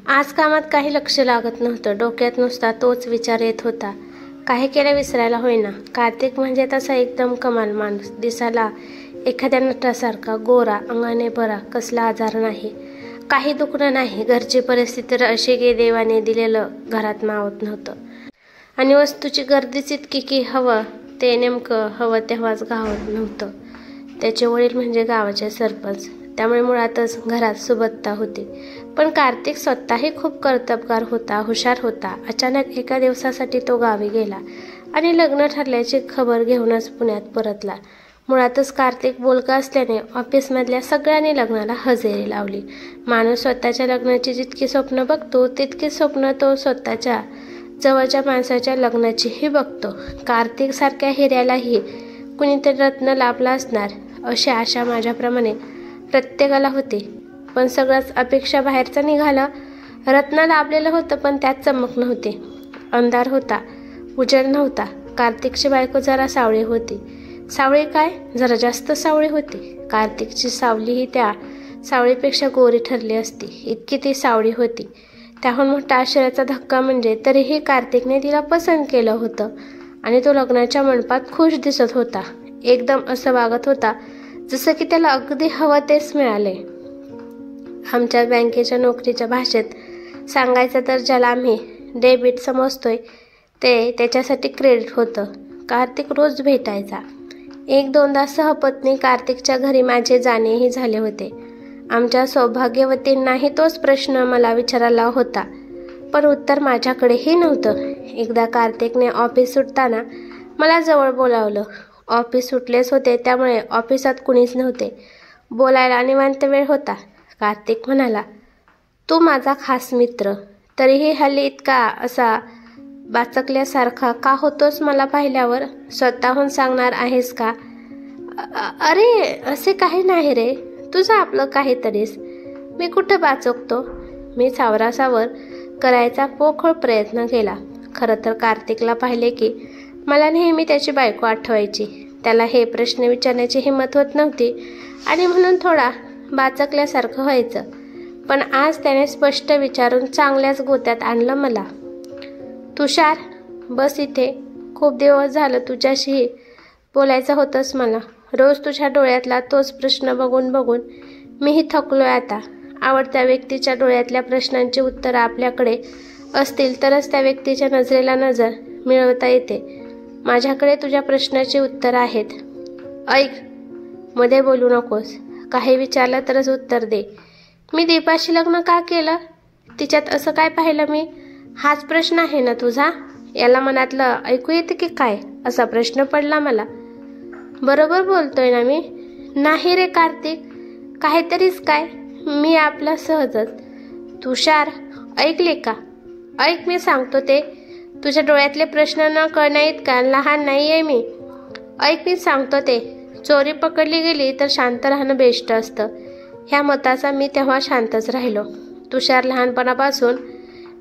आज कामात काही लक्ष लागत नव्हतं. डोक्यात नुसता तोच विचार येत होता. काही केलं विसरायला होईना. कार्तिक म्हणजे तसा एकदम कमाल माणूस. दिसायला एखाद्या नटासारखा, गोरा, अंगाने बरा, कसला आजार नाही, काही दुखणं नाही. घरची परिस्थिती तर अशी की देवाने दिलेलं घरात मावत नव्हतं. आणि वस्तूची गर्दीच इतकी की हवं ते नेमकं हवं तेव्हाच गावत नव्हतं. त्याचे वडील म्हणजे गावाचे सरपंच, त्यामुळे मुळातच घरात सुबत्ता होती. पण कार्तिक स्वतःही खूप कर्तबगार होता, हुशार होता. अचानक एका दिवसासाठी तो गावी गेला आणि लग्न ठरल्याची खबर घेऊनच पुण्यात परतला. मुळातच कार्तिक बोलका असल्याने ऑफिसमधल्या सगळ्यांनी लग्नाला हजेरी लावली. माणूस स्वतःच्या लग्नाची जितकी स्वप्न बघतो तितकी स्वप्न तो स्वतःच्या जवळच्या माणसाच्या लग्नाचीही बघतो. कार्तिक सारख्या हिऱ्यालाही कुणीतरी रत्न लाभला असणार अशी आशा माझ्याप्रमाणे प्रत्येकाला होती. पण सगळंच अपेक्षा बाहेरचं निघालं. रत्न लाभलेलं होतं पण त्यात चमक नव्हती. अंधार होता, उजेड नव्हता. कार्तिकची बायको जरा सावळी होती. सावळी काय, जरा जास्त सावळी होती. कार्तिकची सावलीही त्या सावळीपेक्षा गोरी ठरली असती, इतकी ती सावळी होती. त्याहून मोठा आश्चर्याचा धक्का म्हणजे तरीही कार्तिकने तिला पसंत केलं होतं आणि तो लग्नाच्या मंडपात खुश दिसत होता. एकदम असं वागत होता जसं की त्याला अगदी हवं तेच मिळाले. आमच्या बँकेच्या नोकरीच्या भाषेत सांगायचं तर ज्याला आम्ही डेबिट समजतोय ते त्याच्यासाठी क्रेडिट होतं. कार्तिक रोज भेटायचा. एक दोनदा सहपत्नी कार्तिकच्या घरी माझे जाणेही झाले होते. आमच्या सौभाग्यवतींनाही तोच प्रश्न मला विचारायला होता, पण उत्तर माझ्याकडेही नव्हतं. एकदा कार्तिकने ऑफिस सुटताना मला जवळ बोलावलं. ऑफिस सुटलेच होते, त्यामुळे ऑफिसात कुणीच नव्हते. बोलायला निवांत वेळ होता. कार्तिक म्हणाला, तू माझा खास मित्र, तरीही हल्ली इतका असा बाचकल्यासारखा का होतोस? मला पाहिल्यावर स्वतःहून सांगणार आहेस का? अरे असे काही नाही रे, तुझं आपलं काहीतरीच. मी कुठं बाचकतो? मी सावरासावर करायचा पोखळ प्रयत्न केला. खरं तर कार्तिकला पाहिले की मला नेहमी त्याची बायको आठवायची. त्याला हे प्रश्न विचारण्याची हिंमत होत नव्हती आणि म्हणून थोडा बाचकल्यासारखं व्हायचं. पण आज त्याने स्पष्ट विचारून चांगल्याच गोत्यात आणलं मला. तुषार, बस इथे. खूप दिवस झालं तुझ्याशी बोलायचं होतंच मला. रोज तुझ्या डोळ्यातला तोच प्रश्न बघून बघून मीही थकलोय आता. आवडत्या व्यक्तीच्या डोळ्यातल्या प्रश्नांची उत्तरं आपल्याकडे असतील तरच त्या व्यक्तीच्या नजरेला नजर मिळवता येते. माझ्याकडे तुझ्या प्रश्नाची उत्तरं आहेत. ऐक, मध्ये बोलू नकोस. काही विचारलं तरच उत्तर दे. मी दीपाशी लग्न का केलं? तिच्यात असं काय पाहिलं मी? हाच प्रश्न आहे ना तुझा? याला मनातलं ऐकू येते की काय? असा प्रश्न पडला मला. बरोबर बोलतोय ना मी? नाही रे कार्तिक, काहीतरीच काय. मी आपला सहजच. तुषार, ऐकले का? ऐक, मी सांगतो ते. तुझ्या डोळ्यातले प्रश्न न कळण्यात का लहान नाही आहे मी. ऐक, मी सांगतो ते. चोरी पकडली गेली तर शांत राहणं बेस्ट असतं. ह्या मताचा मी तेव्हा शांतच राहिलो. तुषार, लहानपणापासून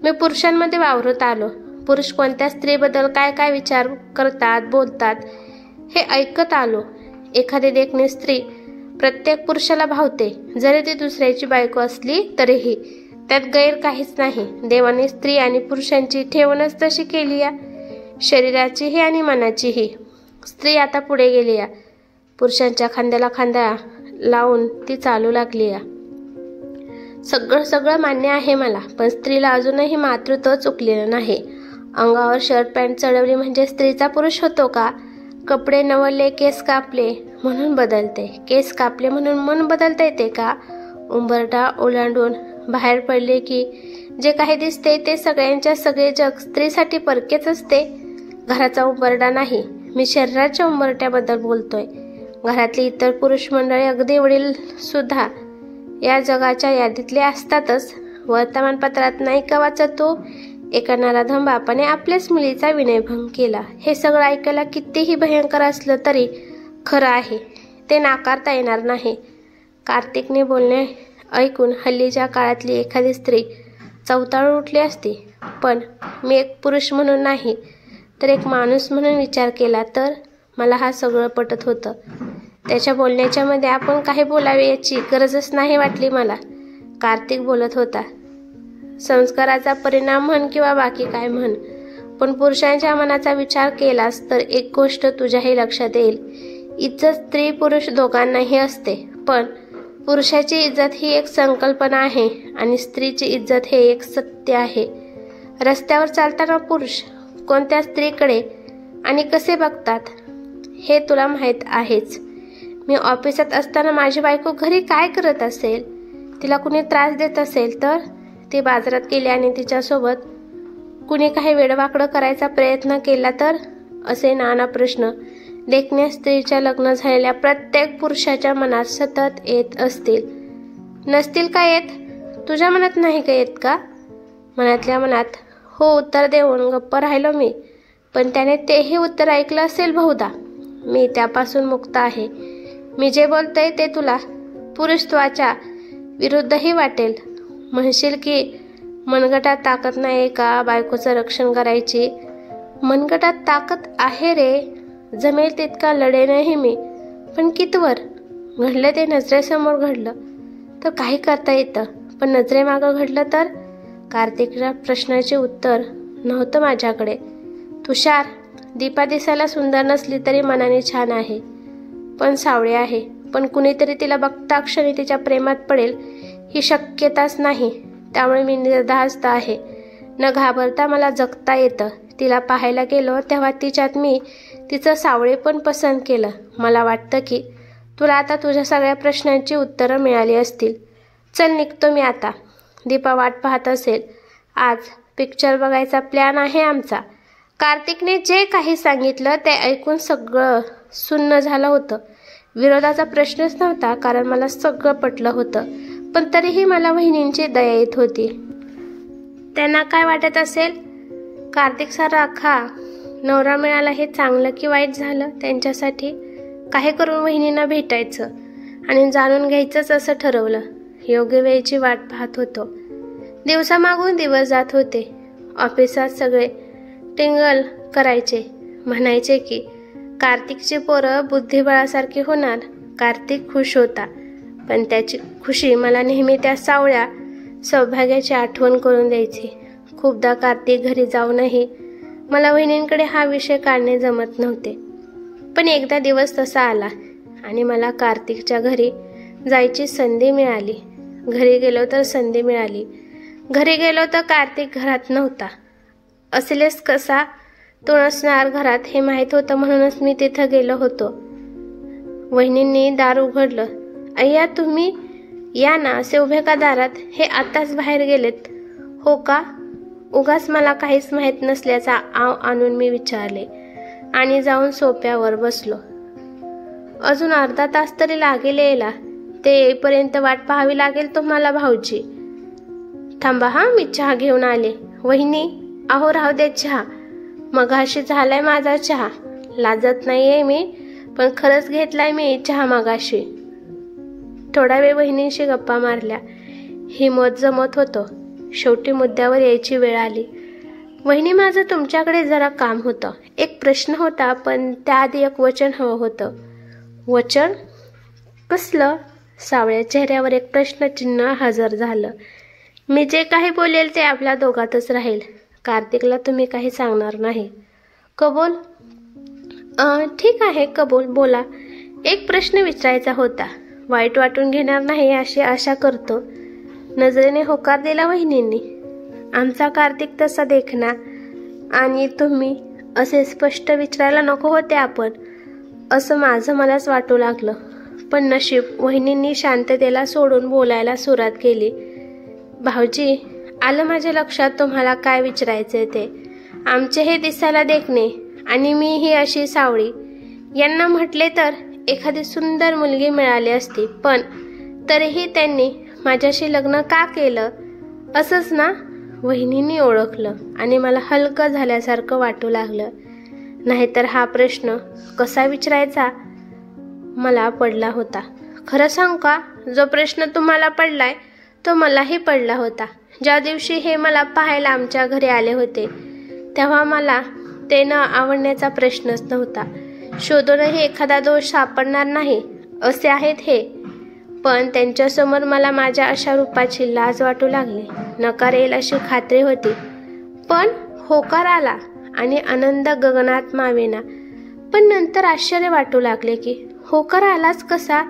मी पुरुषांमध्ये वावरत आलो. पुरुष कोणत्या स्त्रीबद्दल काय काय विचार करतात, बोलतात हे ऐकत आलो. एखादी देखणी स्त्री प्रत्येक पुरुषाला भावते, जरी ती दुसऱ्याची बायको असली तरीही. त्यात गैर काहीच नाही. देवाने स्त्री आणि पुरुषांची ठेवणच तशी केली या, शरीराचीही आणि मनाचीही. स्त्री आता पुढे गेली या, पुरुषांच्या खांद्याला खांदा लावून ती चालू लागली या. सगळं मान्य आहे मला, पण स्त्रीला अजूनही मातृत्व चुकलेलं नाही. अंगावर शर्ट पॅन्ट चढवली म्हणजे स्त्रीचा पुरुष होतो का? कपडे नवरले, केस कापले म्हणून बदलते. केस कापले म्हणून मन बदलता येते का? उंबरठा ओलांडून बाहेर पडले की जे काही दिसते ते सगळ्यांच्या सगळे जग स्त्रीसाठी परकेच असते. घराचा उंबरठा नाही, मी शरीराच्या उंबरठ्याबद्दल बोलतोय. घरातली इतर पुरुष मंडळी, अगदी वडील सुद्धा या जगाच्या यादीतले असतातच. वर्तमानपत्रात नाही का वाचतो, एका नराधम बापाने आपल्याच मुलीचा विनयभंग केला. हे सगळं ऐकायला कितीही भयंकर असलं तरी खरं आहे, ते नाकारता येणार नाही. कार्तिकने बोलणे ऐकून हल्लीच्या काळातली एखादी स्त्री चवताळून उठली असती. पण मी एक पुरुष म्हणून नाही तर एक माणूस म्हणून विचार केला तर मला हा सगळं पटत होतं. त्याच्या बोलण्याच्या मध्ये आपण काही बोलावे याची गरजच नाही वाटली मला. कार्तिक बोलत होता. संस्काराचा परिणाम म्हण किंवा बाकी काय म्हण, पण पुरुषांच्या मनाचा विचार केलास तर एक गोष्ट तुझ्याही लक्षात येईल. इज्जत स्त्री पुरुष दोघांनाही असते, पण पुरुषाची इज्जत ही एक संकल्पना आहे आणि स्त्रीची इज्जत हे एक सत्य आहे. रस्त्यावर चालताना पुरुष कोणत्या स्त्रीकडे आणि कसे बघतात हे तुला माहीत आहेच. मी ऑफिसात असताना माझी बायको घरी काय करत असेल, तिला कुणी त्रास देत असेल तर, ती बाजारात गेली आणि तिच्यासोबत कुणी काही वेडवाकडं करायचा प्रयत्न केला तर, असे नाना प्रश्न देखण्या स्त्रीच्या लग्न झालेल्या प्रत्येक पुरुषाच्या मनात सतत येत असतील. नसतील का येत? तुझ्या मनात नाही का येत का? मनातल्या मनात हो उत्तर देऊन गप्प राहिलो मी, पण त्याने तेही उत्तर ऐकलं असेल बहुधा. मी त्यापासून मुक्त आहे. मी जे बोलतोय ते तुला पुरुषत्वाच्या विरुद्धही वाटेल. म्हणशील की मनगटात ताकद नाही का बायकोचं रक्षण करायची? मनगटात ताकद आहे रे, जमेल तितका लढेनही मी, पण कितवर? घडलं ते नजरेसमोर घडलं तर काही करता येतं, पण नजरेमागं घडलं तर? कार्तिकच्या प्रश्नाचे उत्तर नव्हतं माझ्याकडे. तुषार, दीपा दिसायला सुंदर नसली तरी मनाने छान आहे, पण सावळी आहे. पण कुणीतरी तिला बघता क्षणी तिच्या प्रेमात पडेल ही शक्यताच नाही. त्यामुळे मी निर्धास्त आहे. न घाबरता मला जगता येतं. तिला पाहायला गेलो तेव्हा तिच्यात मी तिचं सावळेपण पसंत केलं. मला वाटतं की तुला आता तुझ्या सगळ्या प्रश्नांची उत्तरं मिळाली असतील. चल निघतो मी आता. दीपा वाट पाहत असेल. आज पिक्चर बघायचा प्लॅन आहे आमचा. कार्तिकने जे काही सांगितलं ते ऐकून सगळं सुन्न झालं होतं. विरोधाचा प्रश्नच नव्हता, कारण मला सगळं पटलं होतं. पण तरीही मला वहिनींची दया येत होती. त्यांना काय वाटत असेल? कार्तिकचा राखा नवरा मिळाला हे चांगलं की वाईट झालं त्यांच्यासाठी? काही करून वहिनींना भेटायचं आणि जाणून घ्यायचंच असं ठरवलं. योग्य वेळेची वाट पाहत होतो. दिवसामागून दिवस जात होते. ऑफिसात सगळे टिंगल करायचे, म्हणायचे की कार्तिकची पोरं बुद्धिबळासारखी होणार. कार्तिक खुश होता, पण त्याची खुशी मला नेहमी त्या सावळ्या सौभाग्याची आठवण करून द्यायची. खूपदा कार्तिक घरी जाऊनही मला वहिनींकडे हा विषय काढणे जमत नव्हते. पण एकदा दिवस तसा आला आणि मला कार्तिकच्या घरी जायची संधी मिळाली. घरी गेलो तर संधी मिळाली. घरी गेलो तर कार्तिक घरात नव्हता. असलेच कसा तो नसणार घरात हे माहीत होतं, म्हणूनच मी तिथं गेलो होतो. वहिनींनी दार उघडलं. अय्या तुम्ही या ना, असे उभे का दारात? हे आताच बाहेर गेलेत. हो का? उगाच मला काहीच माहीत नसल्याचा आव आणून मी विचारले आणि जाऊन सोप्यावर बसलो. अजून अर्धा तास तरी लागेल यायला. ते येईपर्यंत वाट पाहावी लागेल तुम्हाला भाऊजी. थांबा हा, मी चहा घेऊन आले. वहिनी, अहो राहू दे चहा. मगाशी झालाय माझा चहा. लाजत नाहीये मी, पण खरंच घेतलाय मी चहा मगाशी. थोडा वेळ वहिनींशी गप्पा मारल्या. हिमत जमत होतं. शेवटी मुद्द्यावर यायची वेळ आली. वहिनी, माझं तुमच्याकडे जरा काम होतं. एक प्रश्न होता, पण त्याआधी एक वचन हवं होतं. वचन? कसलं? सावळ्या चेहऱ्यावर एक प्रश्नचिन्ह हजर झालं. मी जे काही बोलेल ते आपल्या दोघातच राहील. कार्तिकला तुम्ही काही सांगणार नाही. कबूल? ठीक आहे, कबूल. बोला. एक प्रश्न विचारायचा होता. वाईट वाटून घेणार नाही अशी आशा करतो. नजरेने होकार दिला वहिनींनी. आमचा कार्तिक तसा देखना आणि तुम्ही असे स्पष्ट विचारायला नको होते आपण, असं माझं मलाच वाटू लागलं. पण नशीब वहिनींनी शांततेला सोडून बोलायला सुरुवात केली. भाऊजी, आलं माझ्या लक्षात तुम्हाला काय विचारायचे ते. आमचे हे दिसायला देखणे आणि मी ही अशी सावळी. यांना म्हटले तर एखादी सुंदर मुलगी मिळाली असती, पण तरीही त्यांनी माझ्याशी लग्न का केलं? असंच ना? वहिनींनी ओळखलं आणि मला हलकं झाल्यासारखं वाटू लागलं. नाहीतर हा प्रश्न कसा विचारायचा मला पडला होता. खरं सांगू का, जो प्रश्न तुम्हाला पडलाय तो मलाही पडला होता. ज्या दिवशी हे मला पाहायला आमच्या घरी आले होते तेव्हा मला ते न आवडण्याचा प्रश्नच नव्हता. शोधूनही एखादा दोष सापडणार नाही असे आहेत हे, पण त्यांच्यासमोर मला माझ्या अशा रूपाची लाज वाटू लागली. नकार येईल अशी खात्री होती, पण होकार आला आणि आनंद गगनात मावेना. पण नंतर आश्चर्य वाटू लागले की होकार आलाच कसा?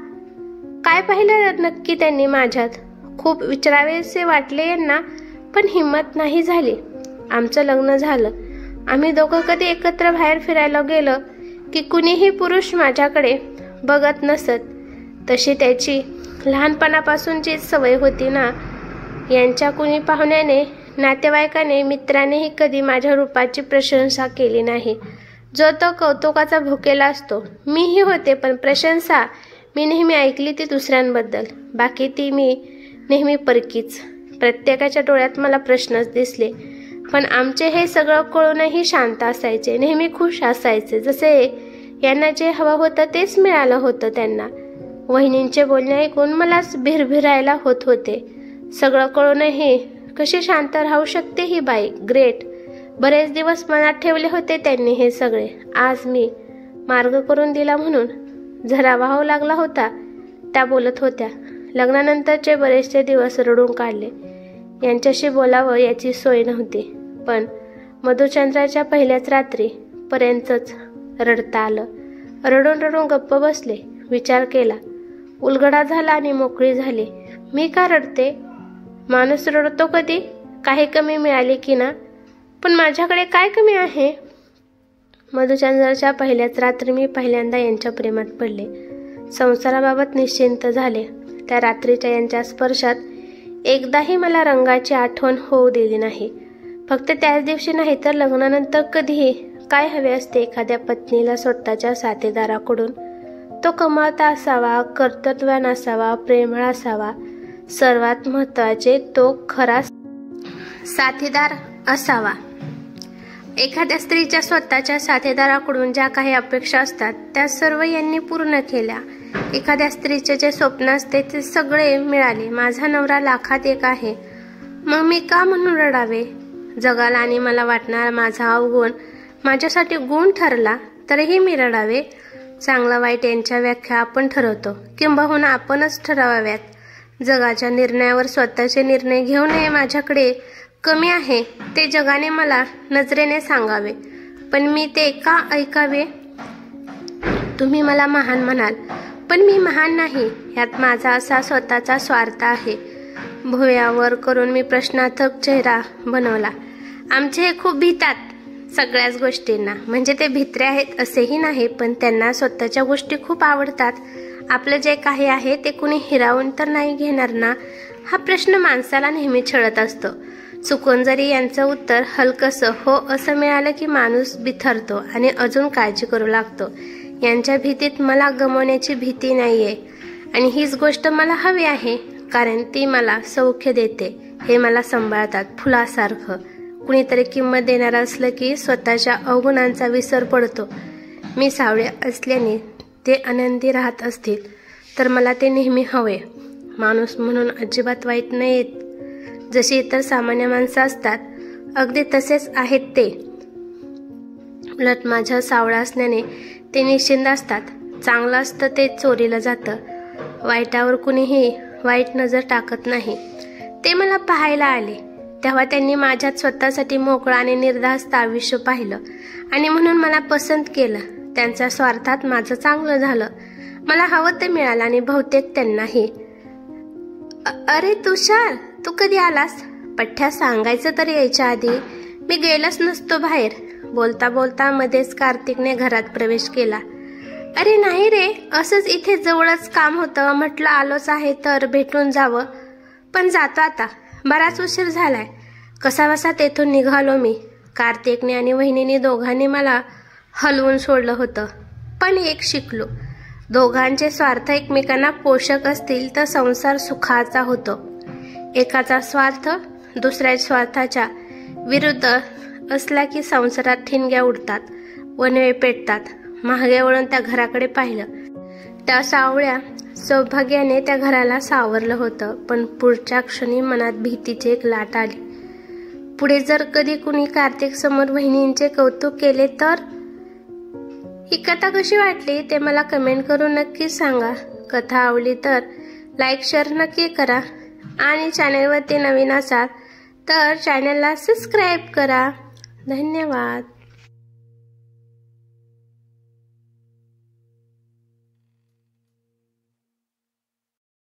काय पाहिलं नक्की त्यांनी माझ्यात? खूप विचारावेसे वाटले यांना, पण हिंमत नाही झाली. आमचं लग्न झालं. आम्ही दोघं कधी एकत्र बाहेर फिरायला गेलो की कुणीही पुरुष माझ्याकडे बघत नसत. तशी त्याची लहानपणापासूनची सवय होती ना. यांच्या कुणी पाहुण्याने, नातेवाईकाने, मित्रानेही कधी माझ्या रूपाची प्रशंसा केली नाही. जो तो कौतुकाचा भुकेला असतो. मीही होते, पण प्रशंसा मी नेहमी ऐकली ती दुसऱ्यांबद्दल. बाकी ती मी नेहमी परकीच. प्रत्येकाच्या डोळ्यात मला प्रश्नच दिसले. पण आमचे हे सगळं कळूनही शांत असायचे, नेहमी खुश असायचे. जसे यांना जे हवं होतं तेच मिळालं होतं त्यांना. वहिनींचे बोलणे ऐकून मलाच भिरभिरायला होत होते. सगळं कळूनही कशी शांत राहू शकते ही बाई? ग्रेट. बरेच दिवस मनात ठेवले होते त्यांनी हे सगळे. आज मी मार्ग करून दिला म्हणून झरा वाहू लागला होता. त्या बोलत होत्या. लग्नानंतरचे बरेचसे दिवस रडून काढले. यांच्याशी बोलावं याची सोय नव्हती, पण मधुचंद्राच्या पहिल्याच रात्री पर्यंतच रडता आलं. रडून रडून गप्प बसले. विचार केला, उलगडा झाला आणि मोकळी झाली. मी का रडते? माणूस रडतो कधी? काही कमी मिळाली की ना? पण माझ्याकडे काय कमी आहे? मधुचंद्राच्या पहिल्याच रात्री मी पहिल्यांदा यांच्या प्रेमात पडले. संसाराबाबत निश्चिंत झाले. त्या रात्रीच्या यांच्या स्पर्शात एकदाही मला रंगाची आठवण होऊ दिली नाही. फक्त त्याच दिवशी नाही तर लग्नानंतर कधीही. काय हवे असते एखाद्या पत्नीला स्वतःच्या साथीदाराकडून? तो कमावता असावा, कर्तृत्ववान असावा, प्रेमळ असावा. सर्वात महत्त्वाचे, तो खरा साथीदार असावा. एखाद्या स्त्रीच्या स्वतःच्या साथीदाराकडून ज्या काही अपेक्षा असतात त्या सर्व यांनी पूर्ण केल्या. एखाद्या स्त्रीचे जे स्वप्न असते ते सगळे मिळाले. माझा नवरा लाखात एक आहे. मग मी का म्हणून रडावे? जगाला आणि मला वाटणारा माझा अवगुण माझ्यासाठी गुण ठरला तरीही मी रडावे? चांगलं वाईट यांच्या व्याख्या आपण ठरवतो, किंबहुना आपणच ठरवाव्यात. जगाच्या निर्णयावर स्वतःचे निर्णय घेऊ नये. माझ्याकडे कमी आहे ते जगाने मला नजरेने सांगावे, पण मी ते का ऐकावे? तुम्ही मला महान म्हणाल, पण मी महान नाही. यात माझा असा स्वतःचा स्वार्थ आहे. भुवयावर करून मी प्रश्नार्थक चेहरा बनवला. आमचे हे खूप भीतात सगळ्याच गोष्टींना. म्हणजे ते भित्रे आहेत असेही नाही, पण त्यांना स्वतःच्या गोष्टी खूप आवडतात. आपलं जे काही आहे ते कुणी हिरावून तर नाही घेणार ना, हा प्रश्न माणसाला नेहमी छळत असतो. चुकून जरी यांचं उत्तर हलकसं हो असं मिळालं की माणूस बिथरतो आणि अजून काळजी करू लागतो. यांच्या भीतीत मला गमावण्याची भीती नाहीये, आणि हीच गोष्ट मला हवी आहे, कारण ती मला सौख्य देते. हे मला सांभाळतात फुलासारखं. कुणीतरी किंमत देणारं असलं की स्वतःच्या अवगुणांचा विसर पडतो. मी सावळे असल्याने ते आनंदी राहत असतील तर मला ते नेहमी हवे. माणूस म्हणून अजिबात वाईट नाहीत. जशी इतर सामान्य माणसं असतात अगदी तसेच आहेत ते. उलट माझ्या सावळा असण्याने ते निश्चिंत असतात. चांगलं असतं ते चोरीला जातं. वाईटावर कुणीही वाईट नजर टाकत नाही. ते मला पाहायला आले तेव्हा त्यांनी माझ्यात स्वतःसाठी मोकळं आणि निर्धास्त आयुष्य पाहिलं आणि म्हणून मला पसंत केलं. त्यांच्या स्वार्थात माझं चांगलं झालं. मला हवं ते मिळालं आणि बहुतेक त्यांनाही. अरे तुषार, तू कधी आलास? पठ्ठ्या सांगायचं तर यायच्या आधी मी गेलच नसतो बाहेर. बोलता बोलता मध्येच कार्तिकने घरात प्रवेश केला. अरे नाही रे, असंच इथे जवळच काम होतं, म्हटलं आलोच आहे तर भेटून जावं, पण जातो आता, बराच उशीर झालाय. कसाबसा तेथून निघालो मी. कार्तिकने आणि वहिनीने दोघांनी मला हलवून सोडलं होतं. पण एक शिकलो, दोघांचे स्वार्थ एकमेकांना पोषक असतील तर संसार सुखाचा होतो. एकाचा स्वार्थ दुसऱ्या स्वार्थाच्या विरुद्ध असला की संसारात ठिणग्या उडतात, वनवे पेटतात. मागे वळून त्या घराकडे पाहिलं. त्या सावळ्या सौभाग्याने त्या घराला सावरलं होतं, पण पुढच्या क्षणी मनात भीतीची एक लाट आली. पुढे जर कधी कुणी कार्तिक समोर वहिनींचे कौतुक केले तर? ही कथा कशी वाटली ते मला कमेंट करून नक्की सांगा. कथा आवडली तर लाईक शेअर नक्की करा, आणि चॅनलवरती नवीन असाल तर चॅनलला सबस्क्राईब करा. धन्यवाद.